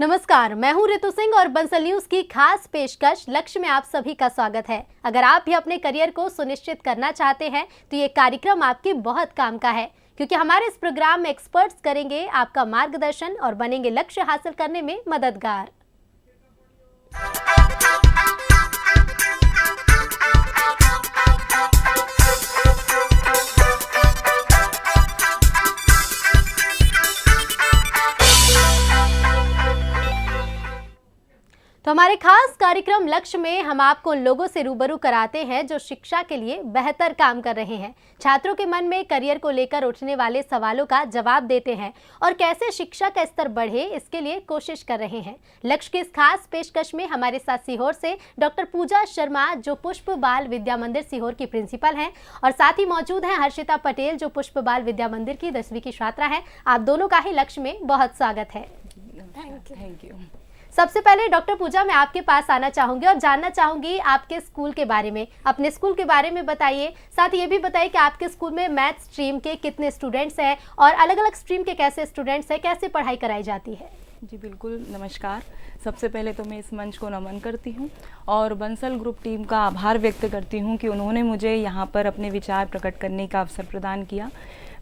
नमस्कार, मैं हूं रितु सिंह और बंसल न्यूज की खास पेशकश लक्ष्य में आप सभी का स्वागत है। अगर आप भी अपने करियर को सुनिश्चित करना चाहते हैं तो ये कार्यक्रम आपके बहुत काम का है, क्योंकि हमारे इस प्रोग्राम में एक्सपर्ट्स करेंगे आपका मार्गदर्शन और बनेंगे लक्ष्य हासिल करने में मददगार। तो हमारे खास कार्यक्रम लक्ष्य में हम आपको उन लोगों से रूबरू कराते हैं जो शिक्षा के लिए बेहतर काम कर रहे हैं, छात्रों के मन में करियर को लेकर उठने वाले सवालों का जवाब देते हैं और कैसे शिक्षा का स्तर बढ़े इसके लिए कोशिश कर रहे हैं। लक्ष्य की इस खास पेशकश में हमारे साथ सीहोर से डॉक्टर पूजा शर्मा जो पुष्प बाल विद्या मंदिर सीहोर की प्रिंसिपल हैं और साथ ही मौजूद हैं हर्षिता पटेल जो पुष्प बाल विद्या मंदिर की 10वीं की छात्रा है। आप दोनों का ही लक्ष्य में बहुत स्वागत है। Thank you. सबसे पहले डॉक्टर पूजा मैं आपके पास आना चाहूंगी और जानना चाहूंगी आपके स्कूल के बारे में, अपने स्कूल के बारे में बताइए। साथ ही ये भी बताइए कि आपके स्कूल में मैथ स्ट्रीम के कितने स्टूडेंट्स हैं और अलग अलग स्ट्रीम के कैसे स्टूडेंट्स हैं, कैसे पढ़ाई कराई जाती है। जी बिल्कुल, नमस्कार। सबसे पहले तो मैं इस मंच को नमन करती हूँ और बंसल ग्रुप टीम का आभार व्यक्त करती हूँ कि उन्होंने मुझे यहाँ पर अपने विचार प्रकट करने का अवसर प्रदान किया।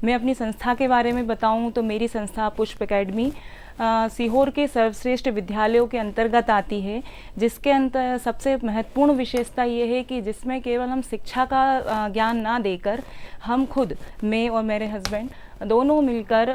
मैं अपनी संस्था के बारे में बताऊँ तो मेरी संस्था पुष्प एकेडमी सीहोर के सर्वश्रेष्ठ विद्यालयों के अंतर्गत आती है, जिसके अंतर सबसे महत्वपूर्ण विशेषता ये है कि जिसमें केवल हम शिक्षा का ज्ञान ना देकर हम खुद, मैं और मेरे हस्बैंड दोनों मिलकर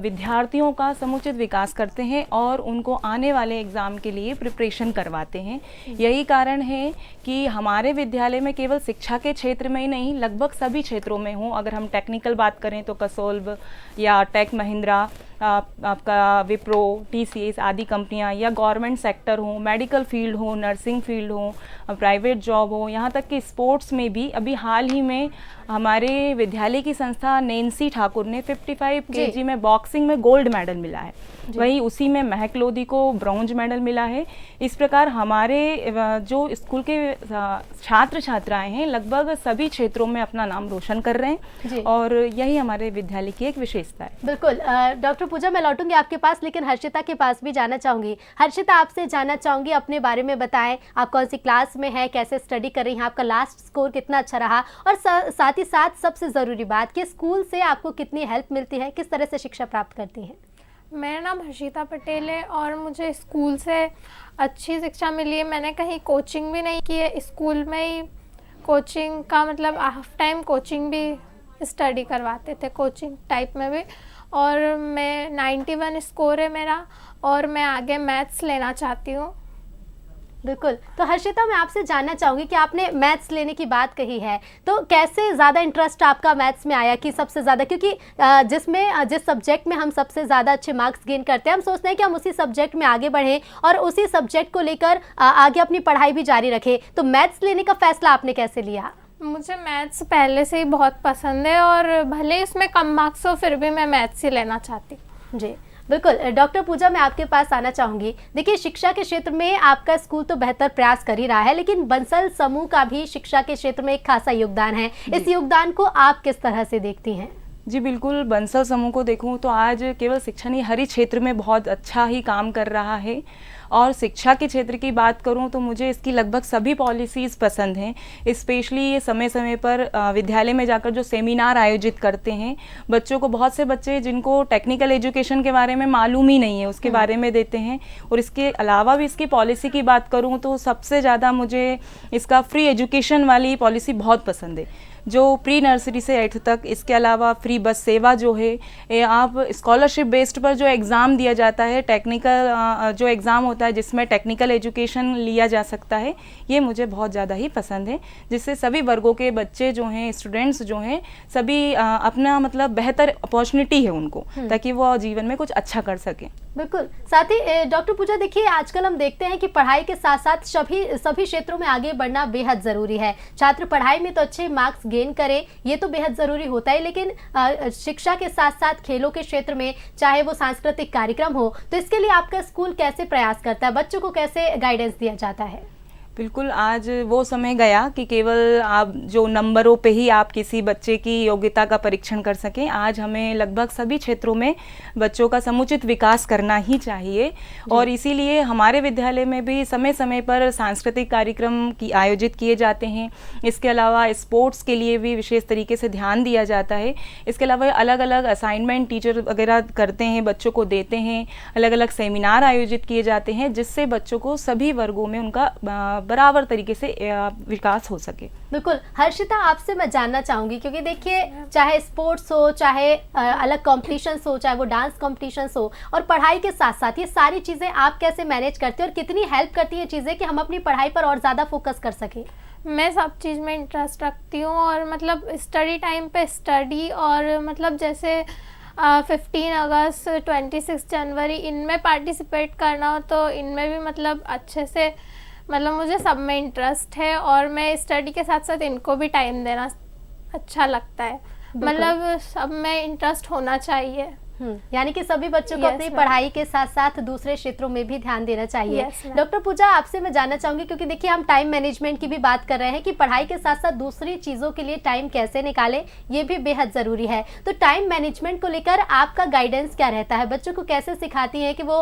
विद्यार्थियों का समुचित विकास करते हैं और उनको आने वाले एग्ज़ाम के लिए प्रिपरेशन करवाते हैं। यही कारण है कि हमारे विद्यालय में केवल शिक्षा के क्षेत्र में ही नहीं, लगभग सभी क्षेत्रों में हो। अगर हम टेक्निकल बात करें तो कसोल्व या टेक महिंद्रा, आपका विप्रो, टीसीएस आदि कंपनियां, या गवर्नमेंट सेक्टर हो, मेडिकल फील्ड हो, नर्सिंग फील्ड हो, प्राइवेट जॉब हो, यहाँ तक कि स्पोर्ट्स में भी अभी हाल ही में हमारे विद्यालय की संस्था नैन्सी ठाकुर ने 55 केजी में बॉक्सिंग में गोल्ड मेडल मिला है। वहीं उसी में महक लोधी को ब्रॉन्ज मेडल मिला है। इस प्रकार हमारे जो स्कूल के छात्र छात्राएं हैं लगभग सभी क्षेत्रों में अपना नाम रोशन कर रहे हैं और यही हमारे विद्यालय की एक विशेषता है। बिल्कुल डॉक्टर पूजा, मैं लौटूंगी आपके पास, लेकिन हर्षिता के पास भी जाना चाहूंगी। हर्षिता, आपसे जानना चाहूंगी अपने बारे में बताएं, आप कौन सी क्लास में हैं, कैसे स्टडी कर रही हैं, आपका लास्ट स्कोर कितना अच्छा रहा और साथ ही साथ सबसे ज़रूरी बात कि स्कूल से आपको कितनी हेल्प मिलती है, किस तरह से शिक्षा प्राप्त करती हैं। मेरा नाम हर्षिता पटेल है और मुझे स्कूल से अच्छी शिक्षा मिली है। मैंने कहीं कोचिंग भी नहीं की है, स्कूल में ही कोचिंग का मतलब हाफ टाइम कोचिंग भी स्टडी करवाते थे, कोचिंग टाइप में भी। और मैं 91 स्कोर है मेरा और मैं आगे मैथ्स लेना चाहती हूँ। बिल्कुल, तो हर्षिता मैं आपसे जानना चाहूँगी कि आपने मैथ्स लेने की बात कही है, तो कैसे ज़्यादा इंटरेस्ट आपका मैथ्स में आया कि सबसे ज़्यादा, क्योंकि जिस सब्जेक्ट में हम सबसे ज़्यादा अच्छे मार्क्स गेन करते हैं, हम सोचते हैं कि हम उसी सब्जेक्ट में आगे बढ़ें और उसी सब्जेक्ट को लेकर आगे अपनी पढ़ाई भी जारी रखें। तो मैथ्स लेने का फैसला आपने कैसे लिया? मुझे मैथ्स पहले से ही बहुत पसंद है और भले इसमें कम मार्क्स हो फिर भी मैं मैथ्स ही लेना चाहती हूँ। जी बिल्कुल। डॉक्टर पूजा, मैं आपके पास आना चाहूँगी। देखिए, शिक्षा के क्षेत्र में आपका स्कूल तो बेहतर प्रयास कर ही रहा है, लेकिन बंसल समूह का भी शिक्षा के क्षेत्र में एक खासा योगदान है। इस योगदान को आप किस तरह से देखती हैं? जी बिल्कुल, बंसल समूह को देखूं तो आज केवल शिक्षा नहीं, हर क्षेत्र में बहुत अच्छा ही काम कर रहा है। और शिक्षा के क्षेत्र की बात करूं तो मुझे इसकी लगभग सभी पॉलिसीज़ पसंद हैं। स्पेशली ये समय समय पर विद्यालय में जाकर जो सेमिनार आयोजित करते हैं, बच्चों को, बहुत से बच्चे जिनको टेक्निकल एजुकेशन के बारे में मालूम ही नहीं है उसके बारे में देते हैं। और इसके अलावा भी इसकी पॉलिसी की बात करूं तो सबसे ज़्यादा मुझे इसका फ्री एजुकेशन वाली पॉलिसी बहुत पसंद है, जो प्री नर्सरी से 8th तक। इसके अलावा फ्री बस सेवा जो है, आप स्कॉलरशिप बेस्ड पर जो एग्ज़ाम दिया जाता है, टेक्निकल जो एग्ज़ाम होता है जिसमें टेक्निकल एजुकेशन लिया जा सकता है, ये मुझे बहुत ज़्यादा ही पसंद है, जिससे सभी वर्गों के बच्चे जो हैं, स्टूडेंट्स जो हैं, सभी अपना मतलब बेहतर अपॉर्चुनिटी है उनको, ताकि वो जीवन में कुछ अच्छा कर सकें। बिल्कुल। साथ ही डॉक्टर पूजा, देखिए आजकल हम देखते हैं कि पढ़ाई के साथ साथ सभी क्षेत्रों में आगे बढ़ना बेहद ज़रूरी है। छात्र पढ़ाई में तो अच्छे मार्क्स गेन करे, ये तो बेहद ज़रूरी होता है, लेकिन शिक्षा के साथ साथ खेलों के क्षेत्र में, चाहे वो सांस्कृतिक कार्यक्रम हो, तो इसके लिए आपका स्कूल कैसे प्रयास करता है, बच्चों को कैसे गाइडेंस दिया जाता है? बिल्कुल, आज वो समय गया कि केवल आप जो नंबरों पे ही आप किसी बच्चे की योग्यता का परीक्षण कर सकें। आज हमें लगभग सभी क्षेत्रों में बच्चों का समुचित विकास करना ही चाहिए और इसीलिए हमारे विद्यालय में भी समय समय पर सांस्कृतिक कार्यक्रम की आयोजित किए जाते हैं। इसके अलावा स्पोर्ट्स के लिए भी विशेष तरीके से ध्यान दिया जाता है। इसके अलावा अलग अलग असाइनमेंट टीचर वगैरह करते हैं, बच्चों को देते हैं, अलग अलग सेमिनार आयोजित किए जाते हैं जिससे बच्चों को सभी वर्गों में उनका बराबर तरीके से विकास हो सके। बिल्कुल हर्षिता, आपसे मैं जानना चाहूंगी क्योंकि देखिए चाहे स्पोर्ट्स हो, चाहे अलग कॉम्पिटिशन्स हो, चाहे वो डांस कॉम्पिटिशन्स हो, और पढ़ाई के साथ साथ ये सारी चीज़ें आप कैसे मैनेज करते हैं और कितनी हेल्प करती है चीज़ें कि हम अपनी पढ़ाई पर और ज़्यादा फोकस कर सकें? मैं सब चीज़ में इंटरेस्ट रखती हूँ और मतलब स्टडी टाइम पे स्टडी और मतलब जैसे 15 अगस्त 26 जनवरी इनमें पार्टिसिपेट करना हो तो इनमें भी मतलब अच्छे से मतलब मुझे सब में इंटरेस्ट है और मैं स्टडी के साथ साथ इनको भी टाइम देना अच्छा लगता है। मतलब सब में इंटरेस्ट होना चाहिए। यानी कि सभी बच्चों को अपनी पढ़ाई के साथ साथ दूसरे क्षेत्रों में भी ध्यान देना चाहिए। डॉक्टर पूजा, आपसे मैं जानना चाहूंगी क्योंकि देखिए हम टाइम मैनेजमेंट की भी बात कर रहे हैं कि पढ़ाई के साथ साथ दूसरी चीज़ों के लिए टाइम कैसे निकालें, ये भी बेहद ज़रूरी है। तो टाइम मैनेजमेंट को लेकर आपका गाइडेंस क्या रहता है? बच्चों को कैसे सिखाती हैं कि वो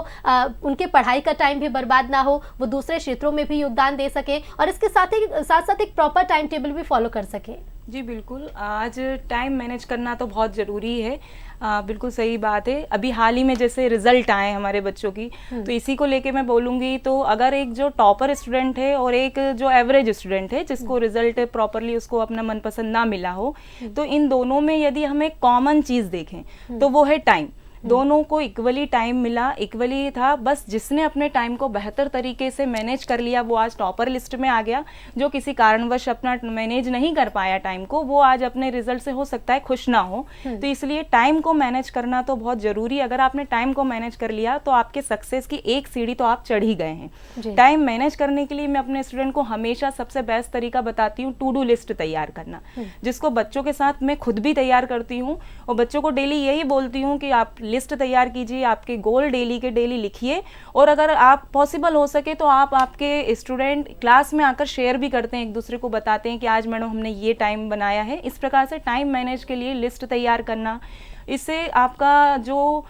उनके पढ़ाई का टाइम भी बर्बाद ना हो, वो दूसरे क्षेत्रों में भी योगदान दे सकें और इसके साथ साथ एक प्रॉपर टाइम टेबल भी फॉलो कर सकें? जी बिल्कुल, आज टाइम मैनेज करना तो बहुत ज़रूरी है। बिल्कुल सही बात है। अभी हाल ही में जैसे रिजल्ट आए हमारे बच्चों की, तो इसी को लेके मैं बोलूँगी, तो अगर एक जो टॉपर स्टूडेंट है और एक जो एवरेज स्टूडेंट है जिसको रिजल्ट प्रॉपरली उसको अपना मनपसंद ना मिला हो, तो इन दोनों में यदि हम एक कॉमन चीज़ देखें तो वो है टाइम। दोनों को इक्वली टाइम मिला, इक्वली था, बस जिसने अपने टाइम को बेहतर तरीके से मैनेज कर लिया वो आज टॉपर लिस्ट में आ गया। जो किसी कारणवश अपना मैनेज नहीं कर पाया टाइम को, वो आज अपने रिजल्ट से हो सकता है खुश ना हो। तो इसलिए टाइम को मैनेज करना तो बहुत ज़रूरी है। अगर आपने टाइम को मैनेज कर लिया तो आपके सक्सेस की एक सीढ़ी तो आप चढ़ ही गए हैं। टाइम मैनेज करने के लिए मैं अपने स्टूडेंट को हमेशा सबसे बेस्ट तरीका बताती हूँ टू डू लिस्ट तैयार करना, जिसको बच्चों के साथ मैं खुद भी तैयार करती हूँ और बच्चों को डेली यही बोलती हूँ कि आप लिस्ट तैयार कीजिए, आपके गोल डेली के डेली लिखिए और अगर आप पॉसिबल हो सके तो आप आपके स्टूडेंट क्लास में आकर शेयर भी करते हैं, एक दूसरे को बताते हैं कि आज मैडम हमने ये टाइम बनाया है। इस प्रकार से टाइम मैनेज के लिए लिस्ट तैयार करना, इससे आपका जो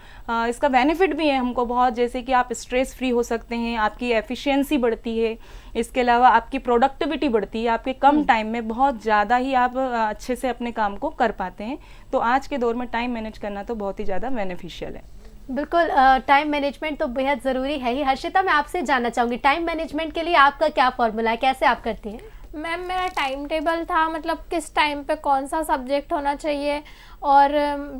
इसका बेनिफिट भी है हमको बहुत, जैसे कि आप स्ट्रेस फ्री हो सकते हैं, आपकी एफिशिएंसी बढ़ती है, इसके अलावा आपकी प्रोडक्टिविटी बढ़ती है, आपके कम टाइम में बहुत ज़्यादा ही आप अच्छे से अपने काम को कर पाते हैं। तो आज के दौर में टाइम मैनेज करना तो बहुत ही ज़्यादा बेनिफिशियल है। बिल्कुल, टाइम मैनेजमेंट तो बेहद ज़रूरी है ही। हर्षिता, मैं आपसे जानना चाहूँगी टाइम मैनेजमेंट के लिए आपका क्या फॉर्मूला है, कैसे आप करती हैं? मैम, मेरा टाइम टेबल था, मतलब किस टाइम पे कौन सा सब्जेक्ट होना चाहिए और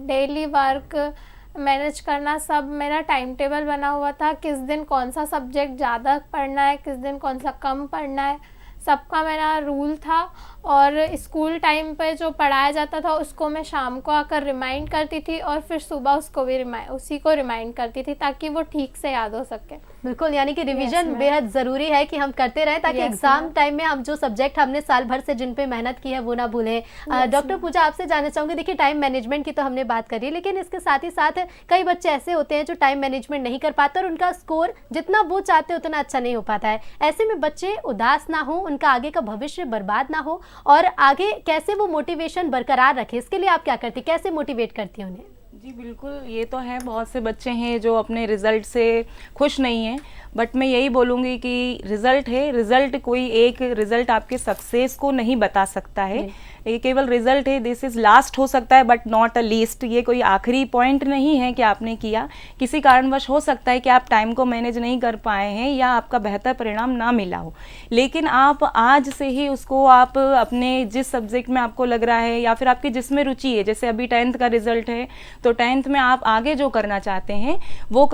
डेली वर्क मैनेज करना, सब मेरा टाइम टेबल बना हुआ था। किस दिन कौन सा सब्जेक्ट ज़्यादा पढ़ना है, किस दिन कौन सा कम पढ़ना है, सबका मेरा रूल था। और स्कूल टाइम पे जो पढ़ाया जाता था उसको मैं शाम को आकर रिमाइंड करती थी और फिर सुबह उसको भी उसी को रिमाइंड करती थी ताकि वो ठीक से याद हो सके। बिल्कुल, यानी कि रिवीजन बेहद ज़रूरी है कि हम करते रहें ताकि एग्जाम टाइम में हम जो सब्जेक्ट हमने साल भर से जिन पे मेहनत की है वो ना भूलें। डॉक्टर पूजा, आपसे जानना चाहूँगी, देखिए टाइम मैनेजमेंट की तो हमने बात करी, लेकिन इसके साथ ही साथ कई बच्चे ऐसे होते हैं जो टाइम मैनेजमेंट नहीं कर पाते और उनका स्कोर जितना वो चाहते उतना अच्छा नहीं हो पाता है। ऐसे में बच्चे उदास ना हो, उनका आगे का भविष्य बर्बाद ना हो और आगे कैसे वो मोटिवेशन बरकरार रखे, इसके लिए आप क्या करती, कैसे मोटिवेट करती हैं उन्हें? जी बिल्कुल, ये तो है, बहुत से बच्चे हैं जो अपने रिज़ल्ट से खुश नहीं हैं, बट मैं यही बोलूँगी कि रिज़ल्ट है, रिज़ल्ट कोई एक रिज़ल्ट आपके सक्सेस को नहीं बता सकता है। ये केवल रिजल्ट है, दिस इज़ लास्ट हो सकता है बट नॉट अ लीस्ट। ये कोई आखिरी पॉइंट नहीं है कि आपने किया, किसी कारणवश हो सकता है कि आप टाइम को मैनेज नहीं कर पाए हैं या आपका बेहतर परिणाम ना मिला हो, लेकिन आप आज से ही उसको आप अपने जिस सब्जेक्ट में आपको लग रहा है या फिर आपकी जिसमें रुचि है, जैसे अभी 10th का रिजल्ट है तो 10th में आप आगे जो करना चाहते हैं वो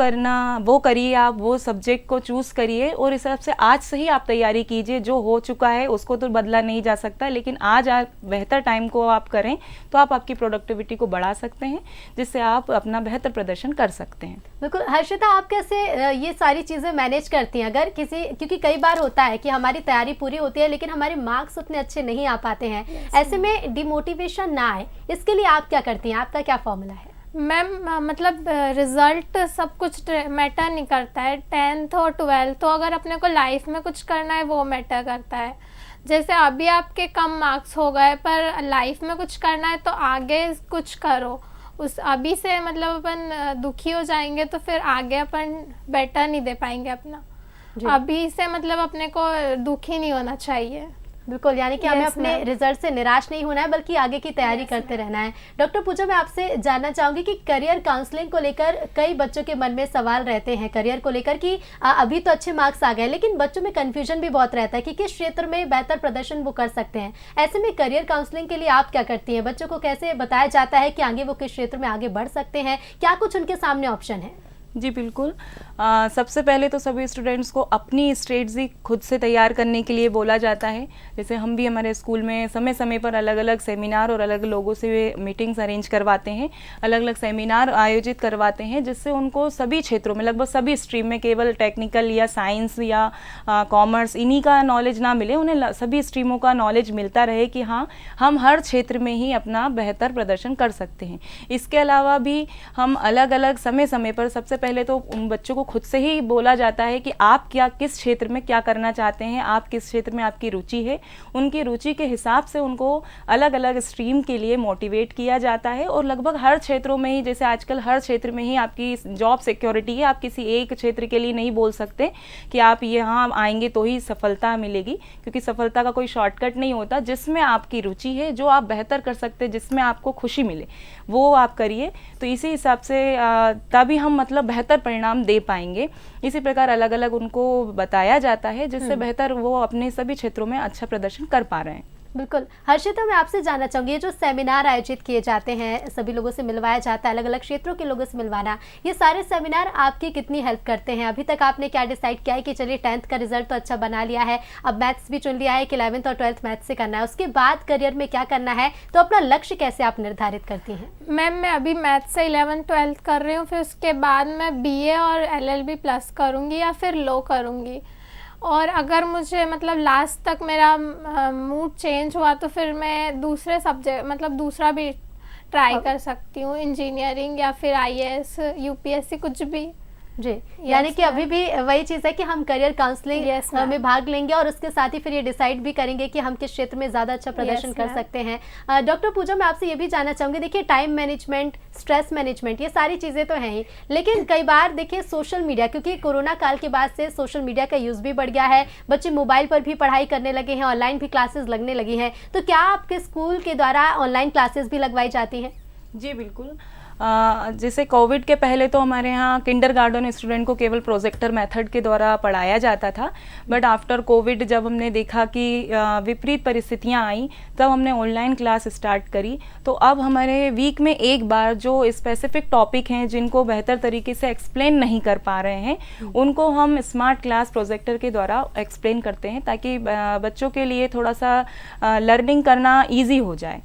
करिए, आप वो सब्जेक्ट को चूज़ करिए और इस हिसाब से आज से ही आप तैयारी कीजिए। जो हो चुका है उसको तो बदला नहीं जा सकता, लेकिन आज आप बेहतर टाइम को आप करें तो आप आपकी प्रोडक्टिविटी को बढ़ा सकते हैं, जिससे आप अपना बेहतर प्रदर्शन कर सकते हैं। बिल्कुल। हर्षिता, आप कैसे ये सारी चीज़ें मैनेज करती हैं? अगर क्योंकि कई बार होता है कि हमारी तैयारी पूरी होती है लेकिन हमारे मार्क्स उतने अच्छे नहीं आ पाते हैं, ऐसे में डिमोटिवेशन ना आए, इसके लिए आप क्या करती हैं, आपका क्या फॉर्मूला है? मैम मतलब रिज़ल्ट सब कुछ मैटर नहीं करता है। 10th और 12th तो अगर अपने को लाइफ में कुछ करना है वो मैटर करता है। जैसे अभी आपके कम मार्क्स हो गए पर लाइफ में कुछ करना है तो आगे कुछ करो। उस अभी से मतलब अपन दुखी हो जाएंगे तो फिर आगे अपन बेटर नहीं दे पाएंगे अपना। अभी से मतलब अपने को दुखी नहीं होना चाहिए। बिल्कुल, यानी कि हमें अपने ma'am. रिजल्ट से निराश नहीं होना है बल्कि आगे की तैयारी करते रहना है। डॉक्टर पूजा, मैं आपसे जानना चाहूंगी कि करियर काउंसलिंग को लेकर कई बच्चों के मन में सवाल रहते हैं करियर को लेकर कि अभी तो अच्छे मार्क्स आ गए लेकिन बच्चों में कंफ्यूजन भी बहुत रहता है कि किस क्षेत्र में बेहतर प्रदर्शन वो कर सकते हैं। ऐसे में करियर काउंसलिंग के लिए आप क्या करती हैं? बच्चों को कैसे बताया जाता है कि आगे वो किस क्षेत्र में आगे बढ़ सकते हैं? क्या कुछ उनके सामने ऑप्शन है? जी बिल्कुल। सबसे पहले तो सभी स्टूडेंट्स को अपनी स्ट्रेटजी खुद से तैयार करने के लिए बोला जाता है। जैसे हम भी हमारे स्कूल में समय समय पर अलग अलग सेमिनार और अलग लोगों से मीटिंग्स अरेंज करवाते हैं, अलग अलग सेमिनार आयोजित करवाते हैं, जिससे उनको सभी क्षेत्रों में लगभग सभी स्ट्रीम में केवल टेक्निकल या साइंस या कॉमर्स इन्हीं का नॉलेज ना मिले, उन्हें सभी स्ट्रीमों का नॉलेज मिलता रहे कि हाँ हम हर क्षेत्र में ही अपना बेहतर प्रदर्शन कर सकते हैं। इसके अलावा भी हम अलग अलग समय समय पर सबसे पहले तो उन बच्चों को खुद से ही बोला जाता है कि आप क्या किस क्षेत्र में क्या करना चाहते हैं, आप किस क्षेत्र में आपकी रुचि है। उनकी रुचि के हिसाब से उनको अलग अलग स्ट्रीम के लिए मोटिवेट किया जाता है और लगभग हर क्षेत्रों में ही, जैसे आजकल हर क्षेत्र में ही आपकी जॉब सिक्योरिटी है, आप किसी एक क्षेत्र के लिए नहीं बोल सकते कि आप यहाँ आएंगे तो ही सफलता मिलेगी, क्योंकि सफलता का कोई शॉर्टकट नहीं होता। जिसमें आपकी रुचि है, जो आप बेहतर कर सकते हैं, जिसमें आपको खुशी मिले वो आप करिए। तो इसी हिसाब से तभी हम मतलब बेहतर परिणाम दे पाएंगे। इसी प्रकार अलग अलग उनको बताया जाता है जिससे बेहतर वो अपने सभी क्षेत्रों में अच्छा प्रदर्शन कर पा रहे हैं। बिल्कुल। हर्षिता, मैं आपसे जानना चाहूँगी, ये जो सेमिनार आयोजित किए जाते हैं, सभी लोगों से मिलवाया जाता है, अलग अलग क्षेत्रों के लोगों से मिलवाना, ये सारे सेमिनार आपकी कितनी हेल्प करते हैं? अभी तक आपने क्या डिसाइड किया है कि चलिए 10th का रिजल्ट तो अच्छा बना लिया है, अब मैथ्स भी चुन लिया है कि 11th और 12th मैथ्स से करना है, उसके बाद करियर में क्या करना है, तो अपना लक्ष्य कैसे आप निर्धारित करती हैं? मैम मैं अभी मैथ्स से 11th 12th कर रही हूँ, फिर उसके बाद मैं BA और LLB प्लस करूँगी या फिर लो करूँगी। और अगर मुझे मतलब लास्ट तक मेरा मूड चेंज हुआ तो फिर मैं दूसरे सब्जेक्ट मतलब दूसरा भी ट्राई कर सकती हूँ, इंजीनियरिंग या फिर IAS UPSC कुछ भी। जी, यानी कि अभी भी वही चीज़ है कि हम करियर काउंसलिंग में भाग लेंगे और उसके साथ ही फिर ये डिसाइड भी करेंगे कि हम किस क्षेत्र में ज़्यादा अच्छा प्रदर्शन कर सकते हैं। डॉक्टर पूजा, मैं आपसे ये भी जानना चाहूँगी, देखिए टाइम मैनेजमेंट, स्ट्रेस मैनेजमेंट, ये सारी चीज़ें तो हैं ही, लेकिन कई बार देखिए सोशल मीडिया, क्योंकि कोरोना काल के बाद से सोशल मीडिया का यूज़ भी बढ़ गया है, बच्चे मोबाइल पर भी पढ़ाई करने लगे हैं, ऑनलाइन भी क्लासेस लगने लगी हैं, तो क्या आपके स्कूल के द्वारा ऑनलाइन क्लासेस भी लगवाई जाती हैं? जी बिल्कुल। जैसे कोविड के पहले तो हमारे यहाँ किंडरगार्टन स्टूडेंट को केवल प्रोजेक्टर मेथड के द्वारा पढ़ाया जाता था, बट आफ्टर कोविड जब हमने देखा कि विपरीत परिस्थितियाँ आई, तब हमने ऑनलाइन क्लास स्टार्ट करी। तो अब हमारे वीक में एक बार जो स्पेसिफिक टॉपिक हैं जिनको बेहतर तरीके से एक्सप्लेन नहीं कर पा रहे हैं, उनको हम स्मार्ट क्लास प्रोजेक्टर के द्वारा एक्सप्लेन करते हैं, ताकि बच्चों के लिए थोड़ा सा लर्निंग करना ईजी हो जाए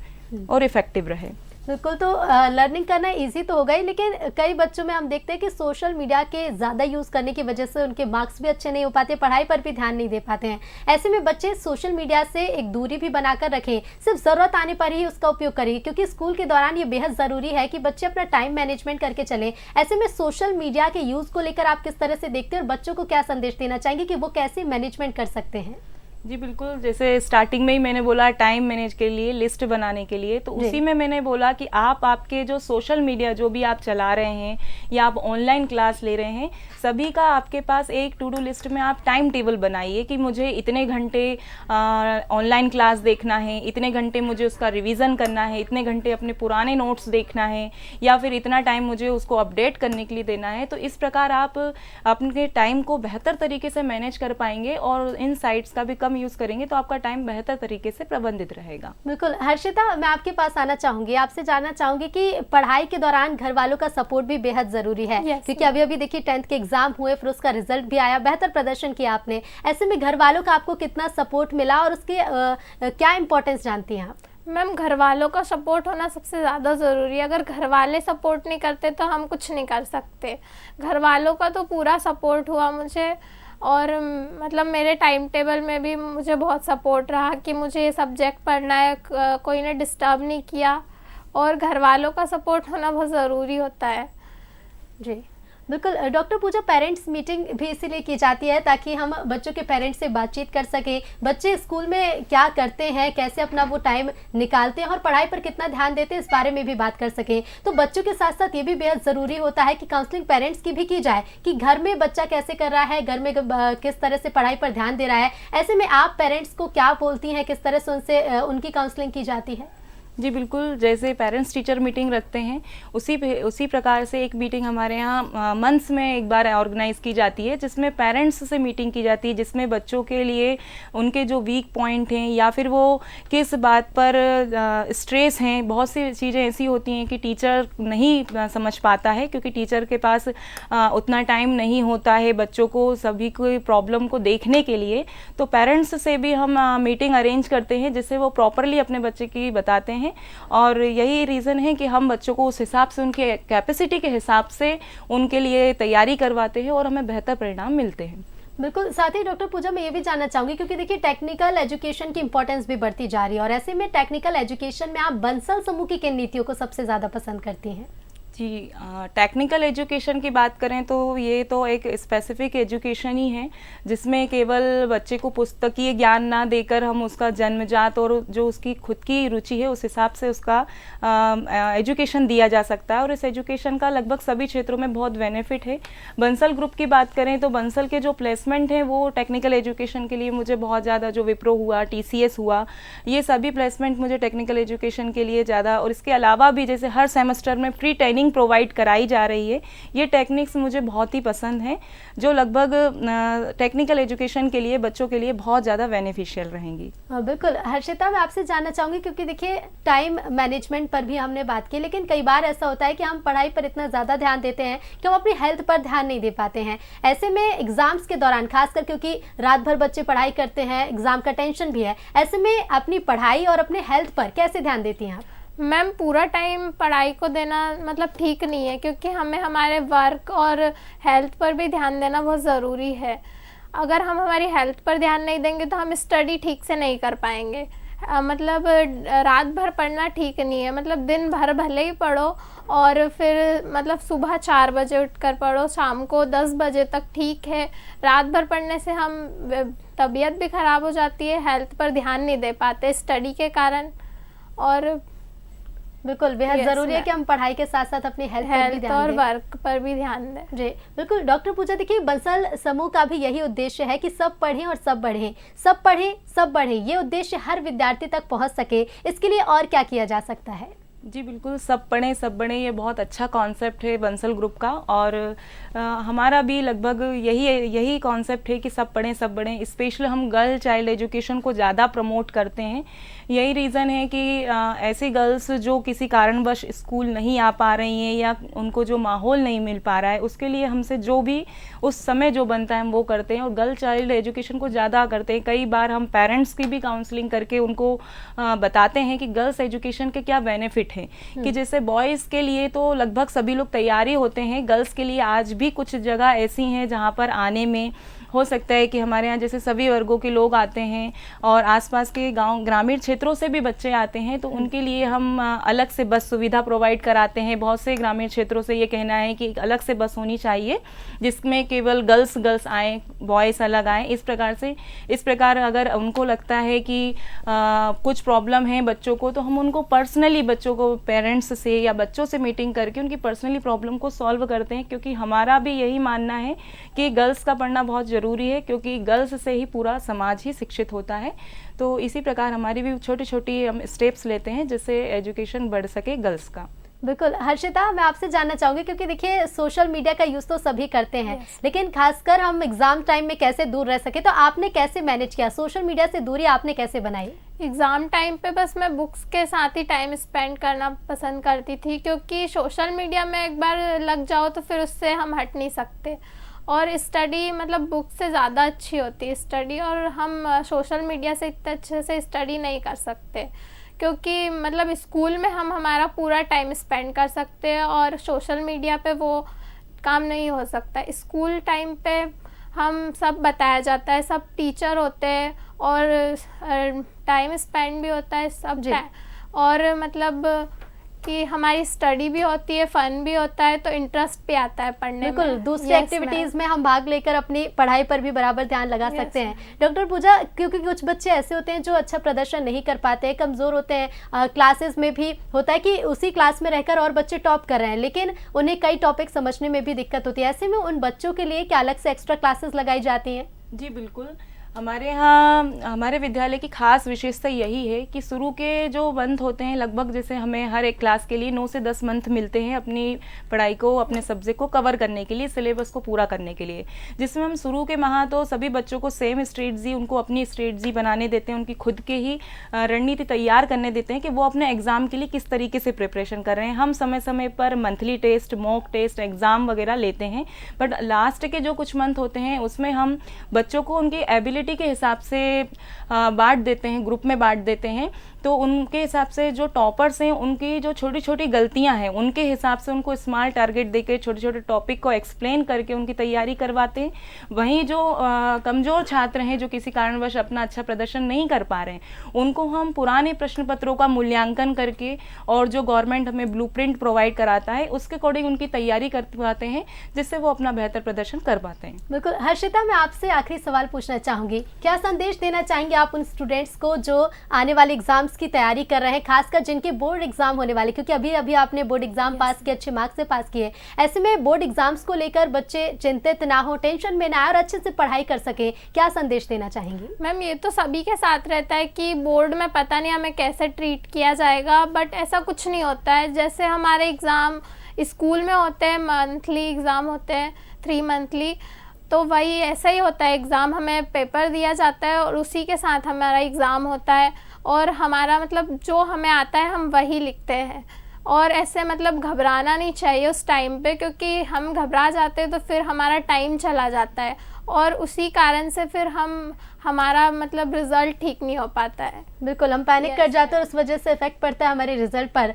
और इफ़ेक्टिव रहे। बिल्कुल, तो लर्निंग करना इजी तो होगा ही, लेकिन कई बच्चों में हम देखते हैं कि सोशल मीडिया के ज़्यादा यूज़ करने की वजह से उनके मार्क्स भी अच्छे नहीं हो पाते, पढ़ाई पर भी ध्यान नहीं दे पाते हैं। ऐसे में बच्चे सोशल मीडिया से एक दूरी भी बनाकर रखें, सिर्फ ज़रूरत आने पर ही उसका उपयोग करें, क्योंकि स्कूल के दौरान ये बेहद ज़रूरी है कि बच्चे अपना टाइम मैनेजमेंट करके चलें। ऐसे में सोशल मीडिया के यूज़ को लेकर आप किस तरह से देखते हैं और बच्चों को क्या संदेश देना चाहेंगे कि वो कैसे मैनेजमेंट कर सकते हैं? जी बिल्कुल, जैसे स्टार्टिंग में ही मैंने बोला टाइम मैनेज के लिए, लिस्ट बनाने के लिए, तो उसी में मैंने बोला कि आप आपके जो सोशल मीडिया जो भी आप चला रहे हैं या आप ऑनलाइन क्लास ले रहे हैं, सभी का आपके पास एक टू डू लिस्ट में आप टाइम टेबल बनाइए कि मुझे इतने घंटे ऑनलाइन क्लास देखना है, इतने घंटे मुझे उसका रिवीजन करना है, इतने घंटे अपने पुराने नोट्स देखना है, या फिर इतना टाइम मुझे उसको अपडेट करने के लिए देना है। तो इस प्रकार आप अपने टाइम को बेहतर तरीके से मैनेज कर पाएंगे और इन साइट्स का भी यूज करेंगे तो आपका टाइम बेहतर तरीके से प्रबंधित रहेगा। बिल्कुल। हर्षिता, मैं आपके पास आना चाहूंगी, आपसे जानना चाहूंगी कि पढ़ाई के दौरान घर वालों का सपोर्ट भी बेहद जरूरी है, क्योंकि अभी अभी देखिए 10th के एग्जाम हुए, फिर उसका रिजल्ट भी आया, बेहतर प्रदर्शन किया आपने। ऐसे में घर वालों का आपको कितना सपोर्ट मिला और उसकी क्या इंपॉर्टेंस जानती हैं आप? मैम घर वालों का सपोर्ट होना सबसे ज़्यादा ज़रूरी है। अगर घर वाले सपोर्ट नहीं करते तो हम कुछ नहीं कर सकते। घर वालों का तो पूरा सपोर्ट हुआ मुझे, और मतलब मेरे टाइम टेबल में भी मुझे बहुत सपोर्ट रहा कि मुझे ये सब्जेक्ट पढ़ना है, कोई ने डिस्टर्ब नहीं किया। और घर वालों का सपोर्ट होना बहुत ज़रूरी होता है। जी बिल्कुल डॉक्टर पूजा, पेरेंट्स मीटिंग भी इसीलिए की जाती है ताकि हम बच्चों के पेरेंट्स से बातचीत कर सकें, बच्चे स्कूल में क्या करते हैं, कैसे अपना वो टाइम निकालते हैं और पढ़ाई पर कितना ध्यान देते हैं, इस बारे में भी बात कर सकें। तो बच्चों के साथ साथ ये भी बेहद ज़रूरी होता है कि काउंसलिंग पेरेंट्स की भी की जाए कि घर में बच्चा कैसे कर रहा है, घर में किस तरह से पढ़ाई पर ध्यान दे रहा है। ऐसे में आप पेरेंट्स को क्या बोलती हैं, किस तरह से उनसे उनकी काउंसलिंग की जाती है? जी बिल्कुल, जैसे पेरेंट्स टीचर मीटिंग रखते हैं उसी प्रकार से एक मीटिंग हमारे यहाँ मंथ्स में एक बार ऑर्गेनाइज़ की जाती है, जिसमें पेरेंट्स से मीटिंग की जाती है, जिसमें बच्चों के लिए उनके जो वीक पॉइंट हैं या फिर वो किस बात पर स्ट्रेस हैं। बहुत सी चीज़ें ऐसी होती हैं कि टीचर नहीं समझ पाता है, क्योंकि टीचर के पास उतना टाइम नहीं होता है बच्चों को सभी कोई प्रॉब्लम को देखने के लिए। तो पेरेंट्स से भी हम मीटिंग अरेंज करते हैं, जिससे वो प्रॉपरली अपने बच्चे की बताते हैं। और यही रीज़न है कि हम बच्चों को उस हिसाब से, उनके कैपेसिटी के हिसाब से उनके लिए तैयारी करवाते हैं और हमें बेहतर परिणाम मिलते हैं। बिल्कुल, साथ ही डॉक्टर पूजा मैं ये भी जानना चाहूँगी, क्योंकि देखिए टेक्निकल एजुकेशन की इंपॉर्टेंस भी बढ़ती जा रही है, और ऐसे में टेक्निकल एजुकेशन में आप बंसल समूह की किन नीतियों को सबसे ज़्यादा पसंद करती हैं? जी, टेक्निकल एजुकेशन की बात करें तो ये तो एक स्पेसिफिक एजुकेशन ही है, जिसमें केवल बच्चे को पुस्तकीय ज्ञान ना देकर हम उसका जन्मजात और जो उसकी खुद की रुचि है उस हिसाब से उसका एजुकेशन दिया जा सकता है, और इस एजुकेशन का लगभग सभी क्षेत्रों में बहुत बेनिफिट है। बंसल ग्रुप की बात करें तो बंसल के जो प्लेसमेंट हैं वो टेक्निकल एजुकेशन के लिए मुझे बहुत ज़्यादा, जो विप्रो हुआ, TCS हुआ, ये सभी प्लेसमेंट मुझे टेक्निकल एजुकेशन के लिए ज़्यादा, और इसके अलावा भी जैसे हर सेमेस्टर में प्री ट्रेनिंग प्रोवाइड कराई जा रही है, ये टेक्निक्स मुझे बहुत ही पसंद हैं, जो लगभग टेक्निकल एजुकेशन के लिए बच्चों के लिए बहुत ज़्यादा बेनिफिशियल रहेंगी। बिल्कुल हर्षिता, मैं आपसे जानना चाहूँगी, क्योंकि देखिए टाइम मैनेजमेंट पर भी हमने बात की, लेकिन कई बार ऐसा होता है कि हम पढ़ाई पर इतना ज़्यादा ध्यान देते हैं कि हम अपनी हेल्थ पर ध्यान नहीं दे पाते हैं। ऐसे में एग्ज़ाम्स के दौरान खासकर, क्योंकि रात भर बच्चे पढ़ाई करते हैं, एग्ज़ाम का टेंशन भी है, ऐसे में अपनी पढ़ाई और अपने हेल्थ पर कैसे ध्यान देती हैं आप? मैम, पूरा टाइम पढ़ाई को देना मतलब ठीक नहीं है, क्योंकि हमें हमारे वर्क और हेल्थ पर भी ध्यान देना बहुत ज़रूरी है। अगर हम हमारी हेल्थ पर ध्यान नहीं देंगे तो हम स्टडी ठीक से नहीं कर पाएंगे। मतलब रात भर पढ़ना ठीक नहीं है, मतलब दिन भर भले ही पढ़ो और फिर मतलब सुबह 4 बजे उठकर पढ़ो, शाम को 10 बजे तक ठीक है। रात भर पढ़ने से हम तबीयत भी ख़राब हो जाती है, हेल्थ पर ध्यान नहीं दे पाते स्टडी के कारण। और बिल्कुल बेहद ज़रूरी है कि हम पढ़ाई के साथ साथ अपनी हेल्थ पर भी ध्यान और दें, वर्क पर भी ध्यान दें। जी बिल्कुल। डॉक्टर पूजा, देखिए बंसल समूह का भी यही उद्देश्य है कि सब पढ़ें और सब बढ़ें, सब पढ़ें सब बढ़ें, ये उद्देश्य हर विद्यार्थी तक पहुंच सके, इसके लिए और क्या किया जा सकता है? जी बिल्कुल, सब पढ़ें सब बढ़ें, ये बहुत अच्छा कॉन्सेप्ट है बंसल ग्रुप का, और हमारा भी लगभग यही कॉन्सेप्ट है कि सब पढ़ें सब बढ़ें। स्पेशली हम गर्ल चाइल्ड एजुकेशन को ज़्यादा प्रमोट करते हैं। यही रीज़न है कि ऐसी गर्ल्स जो किसी कारणवश स्कूल नहीं आ पा रही हैं या उनको जो माहौल नहीं मिल पा रहा है, उसके लिए हमसे जो भी उस समय जो बनता है हम वो करते हैं, और गर्ल चाइल्ड एजुकेशन को ज़्यादा करते हैं। कई बार हम पेरेंट्स की भी काउंसलिंग करके उनको बताते हैं कि गर्ल्स एजुकेशन के क्या बेनिफिट है, कि जैसे बॉयज़ के लिए तो लगभग सभी लोग तैयारी होते हैं, गर्ल्स के लिए आज भी कुछ जगह ऐसी हैं जहाँ पर आने में हो सकता है कि हमारे यहाँ जैसे सभी वर्गों के लोग आते हैं और आसपास के गांव ग्रामीण क्षेत्रों से भी बच्चे आते हैं, तो उनके लिए हम अलग से बस सुविधा प्रोवाइड कराते हैं। बहुत से ग्रामीण क्षेत्रों से ये कहना है कि अलग से बस होनी चाहिए जिसमें केवल गर्ल्स आएँ, बॉयज़ अलग आएँ। इस प्रकार अगर उनको लगता है कि कुछ प्रॉब्लम है बच्चों को, तो हम उनको पर्सनली, बच्चों को पेरेंट्स से या बच्चों से मीटिंग करके उनकी पर्सनली प्रॉब्लम को सॉल्व करते हैं, क्योंकि हमारा भी यही मानना है कि गर्ल्स का पढ़ना बहुत ज़रूरी है, क्योंकि गर्ल्स से ही पूरा समाज ही शिक्षित होता है। तो इसी प्रकार हमारी भी छोटी छोटी हम स्टेप्स लेते हैं जिससे एजुकेशन बढ़ सके गर्ल्स का। बिल्कुल हर्षिता, मैं आपसे जानना चाहूँगी, क्योंकि देखिए सोशल मीडिया का यूज़ तो सभी करते हैं, लेकिन खासकर हम एग्ज़ाम टाइम में कैसे दूर रह सके, तो आपने कैसे मैनेज किया, सोशल मीडिया से दूरी आपने कैसे बनाई? एग्ज़ाम टाइम पे बस मैं बुक्स के साथ ही टाइम स्पेंड करना पसंद करती थी, क्योंकि सोशल मीडिया में एक बार लग जाओ तो फिर उससे हम हट नहीं सकते, और स्टडी मतलब बुक से ज़्यादा अच्छी होती है स्टडी, और हम सोशल मीडिया से इतने अच्छे से स्टडी नहीं कर सकते, क्योंकि मतलब स्कूल में हम हमारा पूरा टाइम स्पेंड कर सकते हैं और सोशल मीडिया पे वो काम नहीं हो सकता। स्कूल टाइम पे हम सब बताया जाता है, सब टीचर होते हैं और टाइम स्पेंड भी होता है सब, और मतलब कि हमारी स्टडी भी होती है, फन भी होता है, तो इंटरेस्ट भी आता है पढ़ने में। बिल्कुल, दूसरी Yes, एक्टिविटीज में हम भाग लेकर अपनी पढ़ाई पर भी बराबर ध्यान लगा Yes, सकते हैं। डॉक्टर पूजा, क्योंकि कुछ बच्चे ऐसे होते हैं जो अच्छा प्रदर्शन नहीं कर पाते हैं, कमज़ोर होते हैं, क्लासेस में भी होता है कि उसी क्लास में रहकर और बच्चे टॉप कर रहे हैं, लेकिन उन्हें कई टॉपिक समझने में भी दिक्कत होती है। ऐसे में उन बच्चों के लिए क्या अलग से एक्स्ट्रा क्लासेस लगाई जाती हैं? जी बिल्कुल, हमारे यहाँ हमारे विद्यालय की खास विशेषता यही है कि शुरू के जो मंथ होते हैं, लगभग जैसे हमें हर एक क्लास के लिए 9 से 10 मंथ मिलते हैं अपनी पढ़ाई को, अपने सब्जेक्ट को कवर करने के लिए, सिलेबस को पूरा करने के लिए, जिसमें हम शुरू के माह तो सभी बच्चों को सेम स्ट्रेटजी, उनको अपनी स्ट्रेटजी बनाने देते हैं, उनकी खुद के ही रणनीति तैयार करने देते हैं कि वो अपने एग्ज़ाम के लिए किस तरीके से प्रिपरेशन कर रहे हैं। हम समय समय पर monthly test, mock test, exam वगैरह लेते हैं, बट लास्ट के जो कुछ मंथ होते हैं उसमें हम बच्चों को उनकी एबिलिटी के हिसाब से बांट देते हैं, ग्रुप में बांट देते हैं। तो उनके हिसाब से जो टॉपर्स हैं उनकी जो छोटी छोटी गलतियां हैं उनके हिसाब से उनको स्मॉल टारगेट देकर छोटे छोटे टॉपिक को एक्सप्लेन करके उनकी तैयारी करवाते हैं। वहीं जो कमज़ोर छात्र हैं, जो किसी कारणवश अपना अच्छा प्रदर्शन नहीं कर पा रहे हैं, उनको हम पुराने प्रश्न पत्रों का मूल्यांकन करके और जो गवर्नमेंट हमें ब्लूप्रिंट प्रोवाइड कराता है उसके अकॉर्डिंग उनकी तैयारी करवाते हैं, जिससे वो अपना बेहतर प्रदर्शन कर पाते हैं। बिल्कुल। हर्षिता, मैं आपसे आखिरी सवाल पूछना चाहूँगी, क्या संदेश देना चाहेंगे आप उन स्टूडेंट्स को जो आने वाले एग्जाम्स की तैयारी कर रहे हैं, खासकर जिनके बोर्ड एग्जाम होने वाले, क्योंकि अभी अभी आपने बोर्ड एग्जाम पास किए, अच्छे मार्क्स से पास किए, ऐसे में बोर्ड एग्जाम्स को लेकर बच्चे चिंतित ना हो, टेंशन में ना आए और अच्छे से पढ़ाई कर सकें, क्या संदेश देना चाहेंगी? मैम, ये तो सभी के साथ रहता है कि बोर्ड में पता नहीं हमें कैसे ट्रीट किया जाएगा, बट ऐसा कुछ नहीं होता है। जैसे हमारे एग्ज़ाम स्कूल में होते हैं, मंथली एग्ज़ाम होते हैं, 3 मंथली, तो वही ऐसा ही होता है। एग्ज़ाम हमें पेपर दिया जाता है और उसी के साथ हमारा एग्ज़ाम होता है, और हमारा मतलब जो हमें आता है हम वही लिखते हैं। और ऐसे मतलब घबराना नहीं चाहिए उस टाइम पे, क्योंकि हम घबरा जाते हैं तो फिर हमारा टाइम चला जाता है और उसी कारण से फिर हमारा मतलब रिजल्ट ठीक नहीं हो पाता है। बिल्कुल, हम पैनिक कर जाते हैं और उस वजह से इफेक्ट पड़ता है हमारे रिजल्ट पर।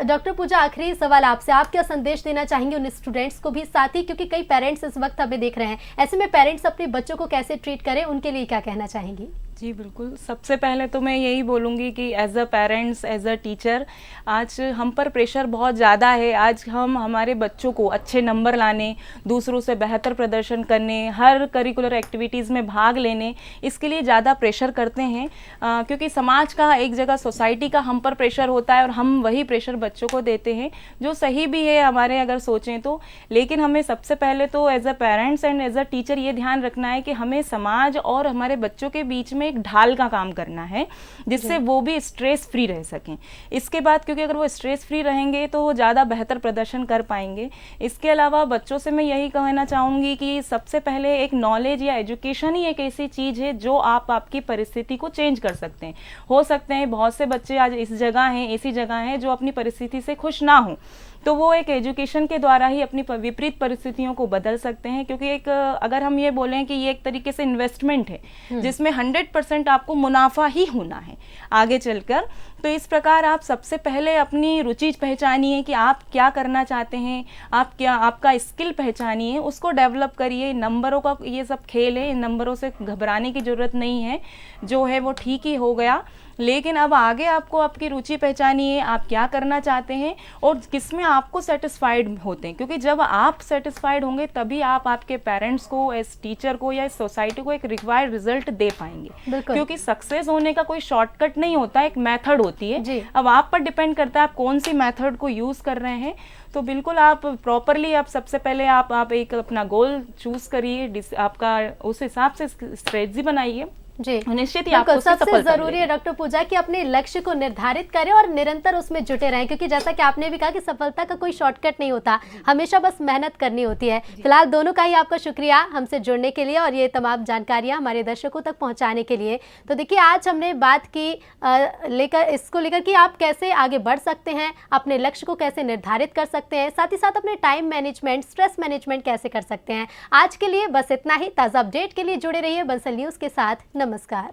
डॉक्टर पूजा, आखिरी सवाल आपसे, आप क्या संदेश देना चाहेंगे उन स्टूडेंट्स को भी, साथ ही क्योंकि कई पेरेंट्स इस वक्त हमें देख रहे हैं, ऐसे में पेरेंट्स अपने बच्चों को कैसे ट्रीट करें, उनके लिए क्या कहना चाहेंगी? जी बिल्कुल, सबसे पहले तो मैं यही बोलूँगी कि as a parents, as a teacher, आज हम पर प्रेशर बहुत ज़्यादा है। आज हम हमारे बच्चों को अच्छे नंबर लाने, दूसरों से बेहतर प्रदर्शन करने, हर करिकुलर एक्टिविटीज़ में भाग लेने, इसके लिए ज़्यादा प्रेशर करते हैं, क्योंकि समाज का, एक जगह सोसाइटी का हम पर प्रेशर होता है और हम वही प्रेशर बच्चों को देते हैं, जो सही भी है हमारे अगर सोचें तो। लेकिन हमें सबसे पहले तो as a parents and as a teacher ये ध्यान रखना है कि हमें समाज और हमारे बच्चों के बीच में एक ढाल का काम करना है, जिससे वो भी स्ट्रेस फ्री रह सकें। इसके बाद, क्योंकि अगर वो स्ट्रेस फ्री रहेंगे तो वो ज़्यादा बेहतर प्रदर्शन कर पाएंगे। इसके अलावा बच्चों से मैं यही कहना चाहूँगी कि सबसे पहले एक नॉलेज या एजुकेशन ही एक ऐसी चीज़ है जो आपकी परिस्थिति को चेंज कर सकते हैं। हो सकते हैं बहुत से बच्चे आज इस जगह हैं, ऐसी जगह हैं जो अपनी परिस्थिति से खुश ना हों, तो वो एक एजुकेशन के द्वारा ही अपनी विपरीत परिस्थितियों को बदल सकते हैं। क्योंकि एक, अगर हम ये बोलें कि ये एक तरीके से इन्वेस्टमेंट है जिसमें 100% आपको मुनाफा ही होना है आगे चलकर, तो इस प्रकार आप सबसे पहले अपनी रुचि पहचानिए कि आप क्या करना चाहते हैं, आपका स्किल पहचानिए, उसको डेवलप करिए। नंबरों का ये सब खेल है, इन नंबरों से घबराने की ज़रूरत नहीं है, जो है वो ठीक ही हो गया। लेकिन अब आगे आपको आपकी रुचि पहचानिए, आप क्या करना चाहते हैं और किसमें आपको सेटिस्फाइड होते हैं, क्योंकि जब आप सेटिस्फाइड होंगे तभी आप आपके पेरेंट्स को, एज टीचर को या इस सोसाइटी को एक रिक्वायर्ड रिजल्ट दे पाएंगे। क्योंकि सक्सेस होने का कोई शॉर्टकट नहीं होता, एक मेथड होती है। अब आप पर डिपेंड करता है आप कौन सी मेथड को यूज़ कर रहे हैं। तो बिल्कुल आप प्रॉपरली, आप सबसे पहले आप एक अपना गोल चूज करिए, आपका उस हिसाब से स्ट्रेटजी बनाइए जी, निश्चित ही आपको सबसे जरूरी है डॉक्टर पूजा कि अपने लक्ष्य को निर्धारित करें और निरंतर उसमें जुटे रहें, क्योंकि जैसा कि आपने भी कहा कि सफलता का कोई शॉर्टकट नहीं होता, हमेशा बस मेहनत करनी होती है। फिलहाल दोनों का ही आपका शुक्रिया हमसे जुड़ने के लिए और ये तमाम जानकारियां हमारे दर्शकों तक पहुंचाने के लिए। तो देखिए, आज हमने बात की इसको लेकर कि आप कैसे आगे बढ़ सकते हैं, अपने लक्ष्य को कैसे निर्धारित कर सकते हैं, साथ ही साथ अपने टाइम मैनेजमेंट, स्ट्रेस मैनेजमेंट कैसे कर सकते हैं। आज के लिए बस इतना ही। ताज़ा अपडेट के लिए जुड़े रहिए बंसल न्यूज़ के साथ। नमस्कार।